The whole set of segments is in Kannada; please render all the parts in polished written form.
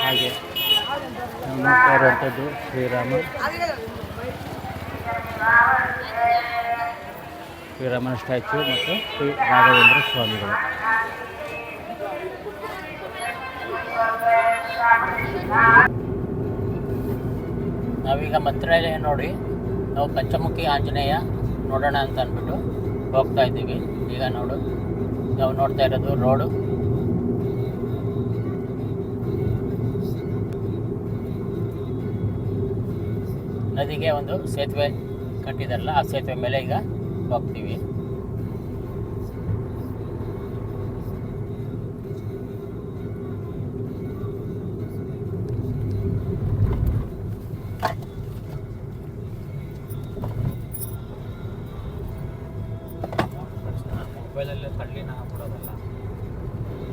ಹಾಗೆ ನೋಡ್ತಾ ಇರುವಂಥದ್ದು ಶ್ರೀರಾಮನ ಸ್ಟ್ಯಾಚ್ಯು ಮತ್ತು ಶ್ರೀ ರಾಘವೇಂದ್ರ ಸ್ವಾಮಿಗಳು. ನಾವೀಗ ಮಂತ್ರಾಲಯ ನೋಡಿ ನಾವು ಪಂಚಮುಖಿ ಆಂಜನೇಯ ನೋಡೋಣ ಅಂತ ಅಂದ್ಬಿಟ್ಟು ಹೋಗ್ತಾ ಇದ್ದೀವಿ. ಈಗ ನಾವು ನೋಡ್ತಾ ಇರೋದು ರೋಡು. ನದಿಗೆ ಒಂದು ಸೇತುವೆ ಕಟ್ಟಿದಾರಲ್ಲ, ಆ ಸೇತುವೆ ಮೇಲೆ ಈಗ ಹೋಗ್ತೀವಿ. ಮೊಬೈಲಲ್ಲೇ ತಳ್ಳಿನ ಹಾಕ್ಬಿಡೋದಲ್ಲ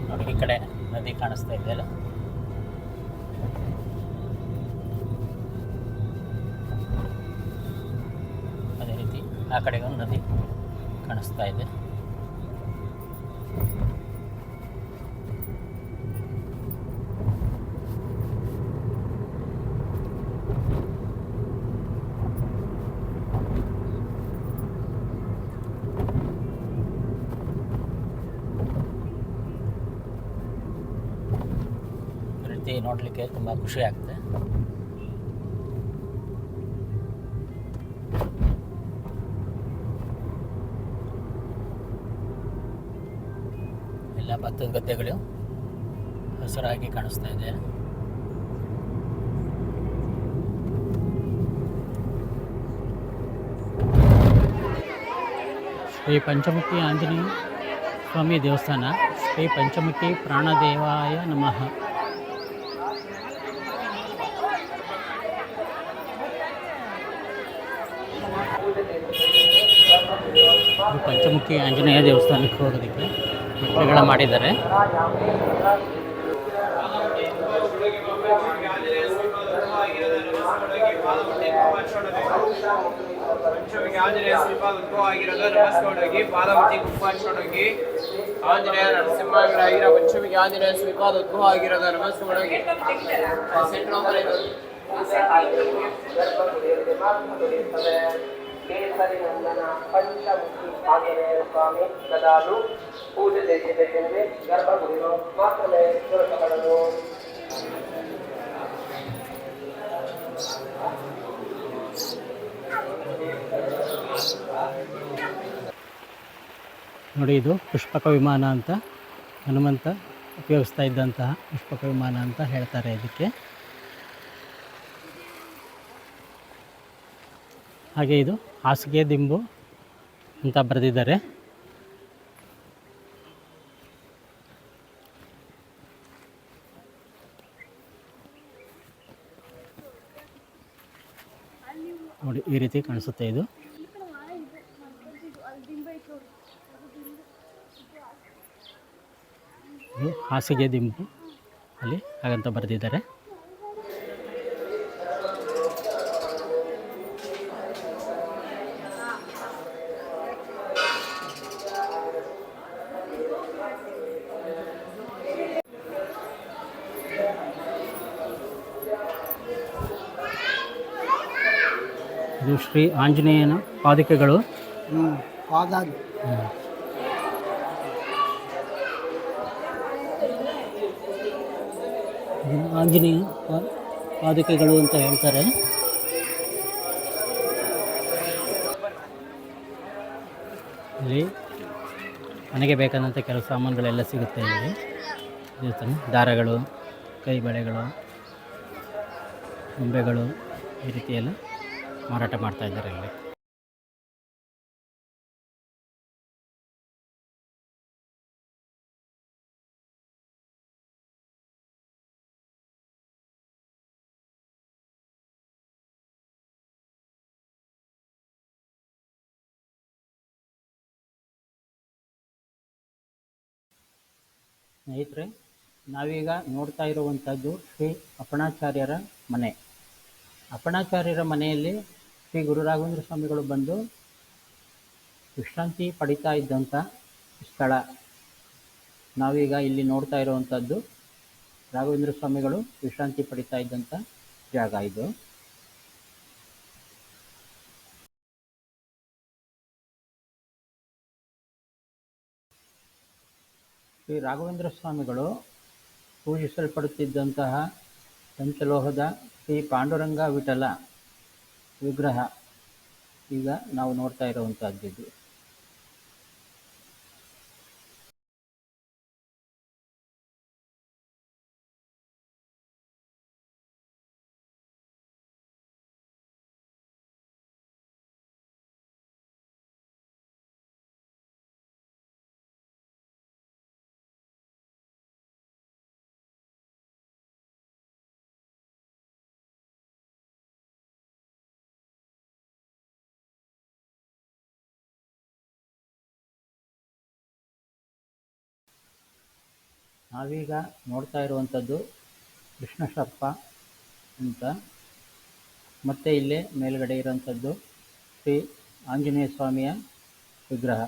ನೋಡಿ. ಈ ಕಡೆ ನದಿ ಕಾಣಿಸ್ತಾ ಇದೆಯಲ್ಲ, ಅದೇ ರೀತಿ ಆ ಕಡೆಗೆ ಒಂದು ನದಿ ಕಾಣಿಸ್ತಾ ಇದೆ. ನೋಡಲಿಕ್ಕೆ ತುಂಬ ಖುಷಿ ಆಗ್ತದೆ. ಎಲ್ಲ ಭತ್ತದ ಗದ್ದೆಗಳು ಹಸಿರಾಗಿ ಕಾಣಿಸ್ತಾ ಇದೆ. ಶ್ರೀ ಪಂಚಮುಖಿ ಆಂಜನೇಯ ಸ್ವಾಮಿ ದೇವಸ್ಥಾನ. ಶ್ರೀ ಪಂಚಮುಖಿ ಪ್ರಾಣದೇವಾಯ ನಮಃ. ಪಂಚಮುಖಿ ಆಂಜನೇಯ ದೇವಸ್ಥಾನಕ್ಕೆ ಹೋಗೋದಕ್ಕೆ ಮೆಟ್ಟಿಲುಗಳ ಮಾಡಿದ್ದಾರೆ. ಪಂಚಮುಖಿ ಆಂಜನೇಯ ಶ್ರೀಪಾದ ಉದ್ಭವ ಆಗಿರೋದು ನಮಸ್ಕೊಂಡೋಗಿ ಪಾದವತಿ ಗುಂಪು ಹಚ್ಕೊಂಡೋಗಿ ಆಂಜನೇಯ ನರಸಿಂಹರಾಗಿರೋ ಪಂಚಮುಖಿ ಆಂಜನೇಯ ಶ್ರೀಪಾದ ಉದ್ಭವ ಆಗಿರೋದು ನಮಸ್ಕೊಂಡೋಗಿ ಕೇಸರಿನಂದನ ಪಂಚಮುಖಿ ಆಂಜನೇಯ ಸ್ವಾಮಿ ಗದಾಲು ಪೂಜೆ చేసేటటువంటి గర్భగుడిలో మాత్రమే దొరకగలదు. ನೋಡಿ, ಇದು ಪುಷ್ಪಕ ವಿಮಾನ ಅಂತ ಹನುಮಂತ ಉಪಯೋಗಿಸ್ತಾ ಇದ್ದಂತಹ ಪುಷ್ಪಕ ವಿಮಾನ ಅಂತ ಹೇಳ್ತಾರೆ ಇದಕ್ಕೆ. ಹಾಗೆ ಇದು ಹಾಸಿಗೆ ದಿಂಬು ಅಂತ ಬರೆದಿದ್ದಾರೆ. ನೋಡಿ, ಈ ರೀತಿ ಕಾಣಿಸುತ್ತೆ ಇದು. ಇದು ಹಾಸಿಗೆ ದಿಂಬು ಅಲ್ಲಿ ಹಾಗಂತ ಬರೆದಿದ್ದಾರೆ. ಇದು ಶ್ರೀ ಆಂಜನೇಯನ ಪಾದುಕೆಗಳು. ಆಂಜನೇಯ ಪಾದುಕೆಗಳು ಅಂತ ಹೇಳ್ತಾರೆ. ಇಲ್ಲಿ ಮನೆಗೆ ಬೇಕಾದಂಥ ಕೆಲವು ಸಾಮಾನುಗಳೆಲ್ಲ ಸಿಗುತ್ತೆ ಇಲ್ಲಿ. ದೇವಸ್ಥಾನ ದಾರಗಳು, ಕೈ ಬಳೆಗಳು, ಗೊಂಬೆಗಳು ಈ ರೀತಿಯೆಲ್ಲ ಮಾರಾಟ ಮಾಡ್ತಾ ಇದ್ದಾರೆ ಇಲ್ಲಿ. ಸ್ನೇಹಿತರೆ, ನಾವೀಗ ನೋಡ್ತಾ ಇರುವಂಥದ್ದು ಶ್ರೀ ಅಪ್ಪಣಾಚಾರ್ಯರ ಮನೆ. ಅಪ್ಪಣಾಚಾರ್ಯರ ಮನೆಯಲ್ಲಿ ಶ್ರೀ ಗುರು ರಾಘವೇಂದ್ರ ಸ್ವಾಮಿಗಳು ಬಂದು ವಿಶ್ರಾಂತಿ ಪಡಿತಾ ಇದ್ದಂಥ ಸ್ಥಳ. ನಾವೀಗ ಇಲ್ಲಿ ನೋಡ್ತಾ ಇರುವಂಥದ್ದು ರಾಘವೇಂದ್ರ ಸ್ವಾಮಿಗಳು ವಿಶ್ರಾಂತಿ ಪಡಿತಾ ಇದ್ದಂಥ ಜಾಗ ಇದು. ಶ್ರೀ ರಾಘವೇಂದ್ರ ಸ್ವಾಮಿಗಳು ಪೂಜಿಸಲ್ಪಡುತ್ತಿದ್ದಂತಹ ಪಂಚಲೋಹದ ಶ್ರೀ ಪಾಂಡುರಂಗ ವಿಠಲ ವಿಗ್ರಹ ಈಗ ನಾವು ನೋಡ್ತಾ ಇರುವಂಥದ್ದು. ನಾವೀಗ ನೋಡ್ತಾ ಇರುವಂಥದ್ದು ಕೃಷ್ಣ ಸರ್ಪ ಅಂತ. ಮತ್ತು ಇಲ್ಲೇ ಮೇಲ್ಗಡೆ ಇರುವಂಥದ್ದು ಶ್ರೀ ಆಂಜನೇಯ ಸ್ವಾಮಿಯ ವಿಗ್ರಹ.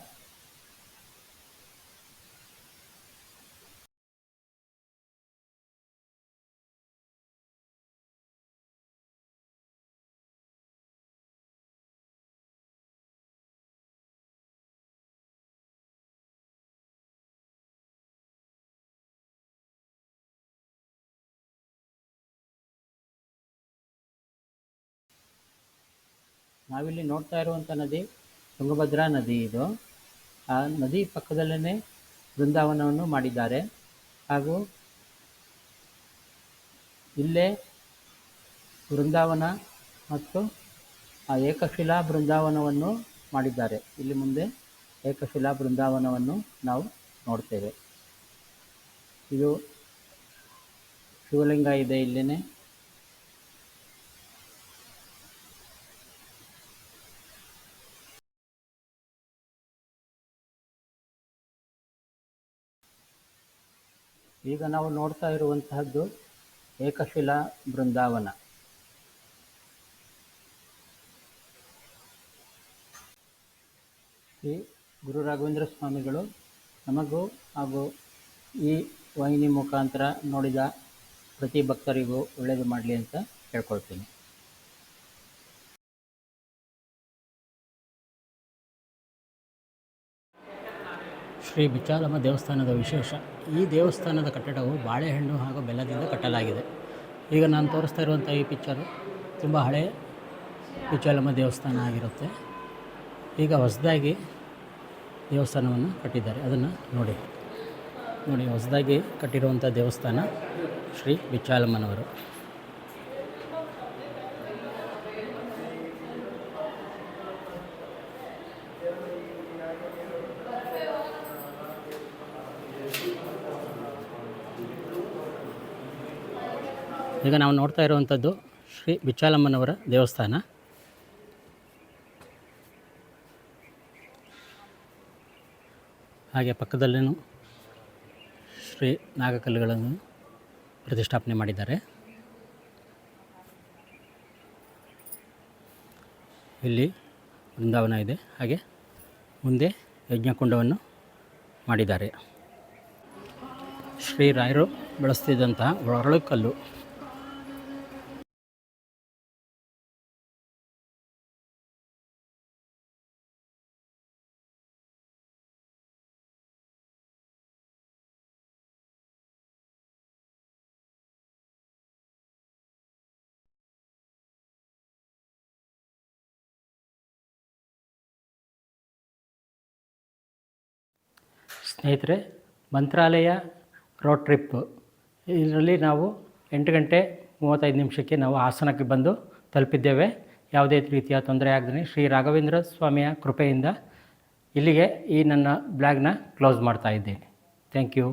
ನಾವಿಲ್ಲಿ ನೋಡ್ತಾ ಇರುವಂಥ ನದಿ ತುಂಗಭದ್ರಾ ನದಿ ಇದು. ಆ ನದಿ ಪಕ್ಕದಲ್ಲೇ ಬೃಂದಾವನವನ್ನು ಮಾಡಿದ್ದಾರೆ. ಹಾಗೂ ಇಲ್ಲೇ ಬೃಂದಾವನ ಮತ್ತು ಆ ಏಕಶಿಲಾ ಬೃಂದಾವನವನ್ನು ಮಾಡಿದ್ದಾರೆ. ಇಲ್ಲಿ ಮುಂದೆ ಏಕಶಿಲಾ ಬೃಂದಾವನವನ್ನು ನಾವು ನೋಡ್ತೇವೆ. ಇದು ಶಿವಲಿಂಗ ಇದೆ ಇಲ್ಲೇ. ಈಗ ನಾವು ನೋಡ್ತಾ ಇರುವಂತಹದ್ದು ಏಕಶಿಲಾ ಬೃಂದಾವನ. ಶ್ರೀ ಗುರು ರಾಘವೇಂದ್ರ ಸ್ವಾಮಿಗಳು ನಮಗೂ ಹಾಗೂ ಈ ವಾಹಿನಿ ಮುಖಾಂತರ ನೋಡಿದ ಪ್ರತಿ ಭಕ್ತರಿಗೂ ಒಳ್ಳೆಯದು ಮಾಡಲಿ ಅಂತ ಕೇಳ್ಕೊಳ್ತೀನಿ. ಶ್ರೀ ಬಿಚ್ಚಾಲಮ್ಮ ದೇವಸ್ಥಾನದ ವಿಶೇಷ, ಈ ದೇವಸ್ಥಾನದ ಕಟ್ಟಡವು ಬಾಳೆಹಣ್ಣು ಹಾಗೂ ಬೆಲ್ಲದಿಂದ ಕಟ್ಟಲಾಗಿದೆ. ಈಗ ನಾನು ತೋರಿಸ್ತಾ ಇರುವಂಥ ಈ ಪಿಕ್ಚರು ತುಂಬ ಹಳೆಯ ಬಿಚ್ಚಾಲಮ್ಮ ದೇವಸ್ಥಾನ ಆಗಿರುತ್ತೆ. ಈಗ ಹೊಸದಾಗಿ ದೇವಸ್ಥಾನವನ್ನು ಕಟ್ಟಿದ್ದಾರೆ, ಅದನ್ನು ನೋಡಿ ಹೊಸದಾಗಿ ಕಟ್ಟಿರುವಂಥ ದೇವಸ್ಥಾನ ಶ್ರೀ ಬಿಚ್ಚಾಲಮ್ಮನವರು. ಈಗ ನಾವು ನೋಡ್ತಾ ಇರುವಂಥದ್ದು ಶ್ರೀ ಬಿಚ್ಚಾಲಮ್ಮನವರ ದೇವಸ್ಥಾನ. ಹಾಗೆ ಪಕ್ಕದಲ್ಲೇನು ಶ್ರೀ ನಾಗಕಲ್ಲುಗಳನ್ನು ಪ್ರತಿಷ್ಠಾಪನೆ ಮಾಡಿದ್ದಾರೆ. ಇಲ್ಲಿ ಬೃಂದಾವನ ಇದೆ, ಹಾಗೆ ಮುಂದೆ ಯಜ್ಞಕುಂಡವನ್ನು ಮಾಡಿದ್ದಾರೆ. ಶ್ರೀ ರಾಯರು ಬಳಸ್ತಿದ್ದಂತಹ ಒರಳುಕಲ್ಲು. ಸ್ನೇಹಿತರೆ, ಮಂತ್ರಾಲಯ ರೋಡ್ ಟ್ರಿಪ್ ಇದರಲ್ಲಿ ನಾವು 8:35 ನಾವು ಹಾಸನಕ್ಕೆ ಬಂದು ತಲುಪಿದ್ದೇವೆ. ಯಾವುದೇ ರೀತಿಯ ತೊಂದರೆ ಆಗದೇ ಶ್ರೀ ರಾಘವೇಂದ್ರ ಸ್ವಾಮಿಯ ಕೃಪೆಯಿಂದ ಇಲ್ಲಿಗೆ ಈ ನನ್ನ ಬ್ಲಾಗ್ನ ಕ್ಲೋಸ್ ಮಾಡ್ತಾ ಇದ್ದೇನೆ. Thank you.